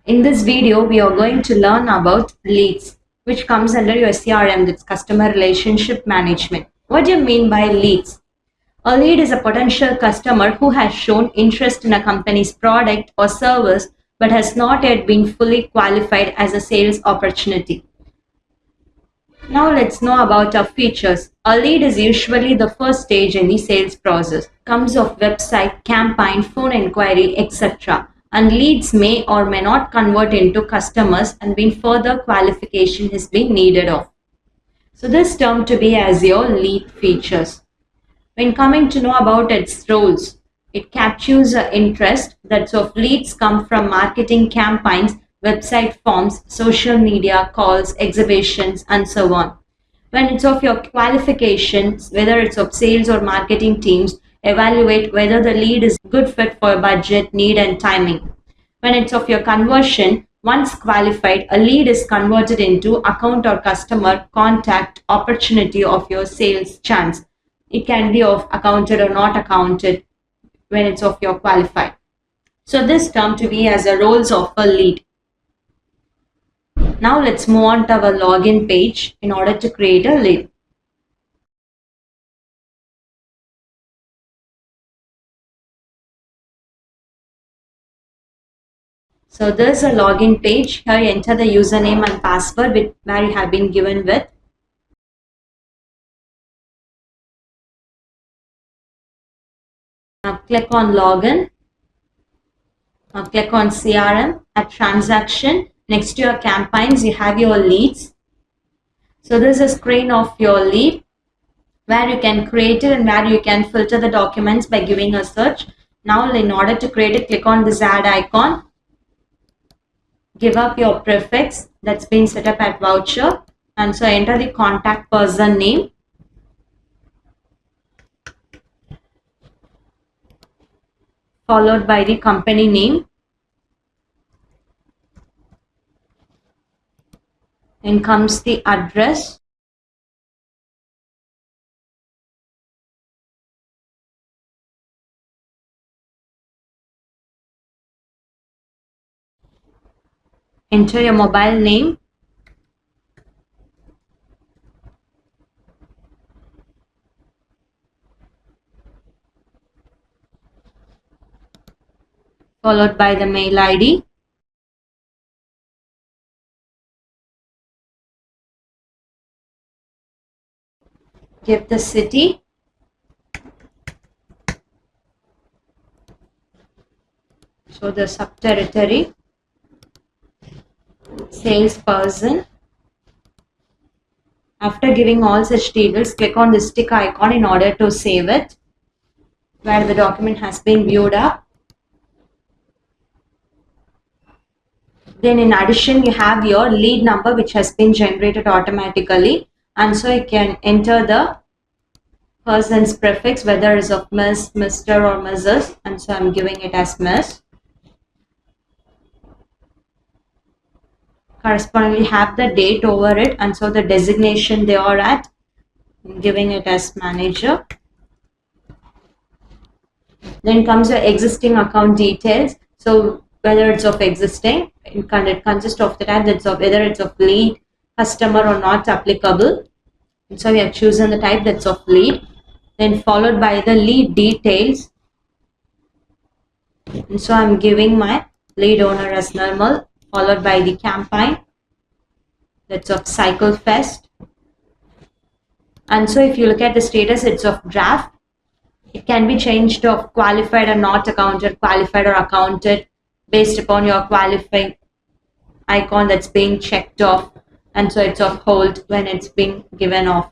In this video, we are going to learn about leads, which comes under your CRM, that's Customer Relationship Management. What do you mean by leads? A lead is a potential customer who has shown interest in a company's product or service but has not yet been fully qualified as a sales opportunity. Now let's know about our features. A lead is usually the first stage in the sales process. Comes of website, campaign, phone inquiry, etc. And leads may or may not convert into customers, and being further qualification has been needed of. So this term to be as your lead features. When coming to know about its roles, it captures interest that's of leads come from marketing campaigns, website forms, social media, calls, exhibitions, and so on. When it's of your qualifications, whether it's of sales or marketing teams, evaluate whether the lead is good fit for budget, need, and timing. When it's of your conversion, once qualified, a lead is converted into account or customer contact opportunity of your sales chance. It can be of accounted or not accounted when it's of your qualified. So this term to be as a roles of a lead. Now let's move on to our login page in order to create a lead. So there's a login page. Here you enter the username and password where you have been given with. Now click on login. Now click on CRM. At transaction, next to your campaigns, you have your leads. So this is a screen of your lead where you can create it and where you can filter the documents by giving a search. Now in order to create it, click on this add icon. Give up your prefix that's been set up at voucher, and so enter the contact person name. Followed by the company name. Then comes the address. Enter your mobile name. Followed by the mail ID. Give the city. So the sub-territory. Salesperson. After giving all such details, click on the stick icon in order to save it, where the document has been viewed up. Then in addition, you have your lead number which has been generated automatically, and so you can enter the person's prefix, whether it's of Miss, Mr. or Mrs. and so I'm giving it as Miss. Correspondingly have the date over it, and so the designation they are at, I'm giving it as manager. Then comes your existing account details. So whether it's of existing, it consists of the type that's of whether it's of lead, customer or not applicable. And so we have chosen the type that's of lead. Then followed by the lead details. And so I'm giving my lead owner as normal, followed by the campaign that's of Cycle Fest. And so if you look at the status, it's of draft. It can be changed to of qualified or not accounted, qualified or accounted based upon your qualifying icon that's being checked off, and so it's of hold when it's being given off.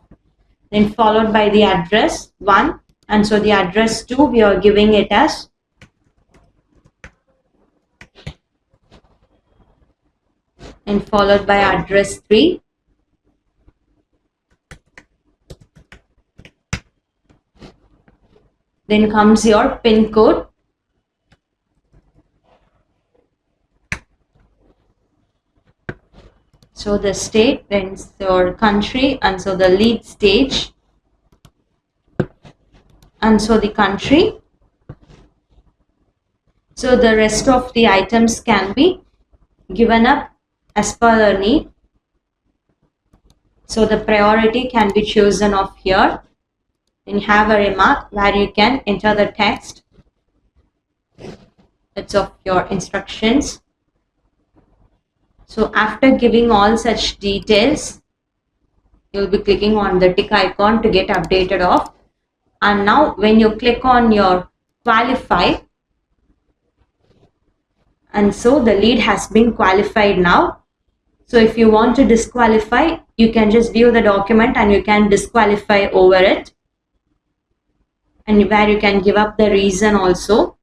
Then followed by the address 1, and so the address 2 we are giving it as and followed by address 3. Then comes your PIN code. So the state, then your country, and so the lead stage, and so the country. So the rest of the items can be given up as per the need. So the priority can be chosen off here. Then you have a remark where you can enter the text. That's of your instructions. So after giving all such details, you'll be clicking on the tick icon to get updated off. And now when you click on your qualify, and so the lead has been qualified now. So if you want to disqualify, you can just view the document and you can disqualify over it. And where you can give up the reason also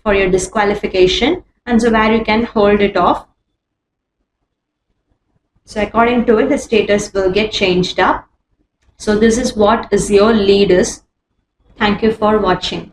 for your disqualification. And so where you can hold it off. So according to it, the status will get changed up. So this is what is your lead is. Thank you for watching.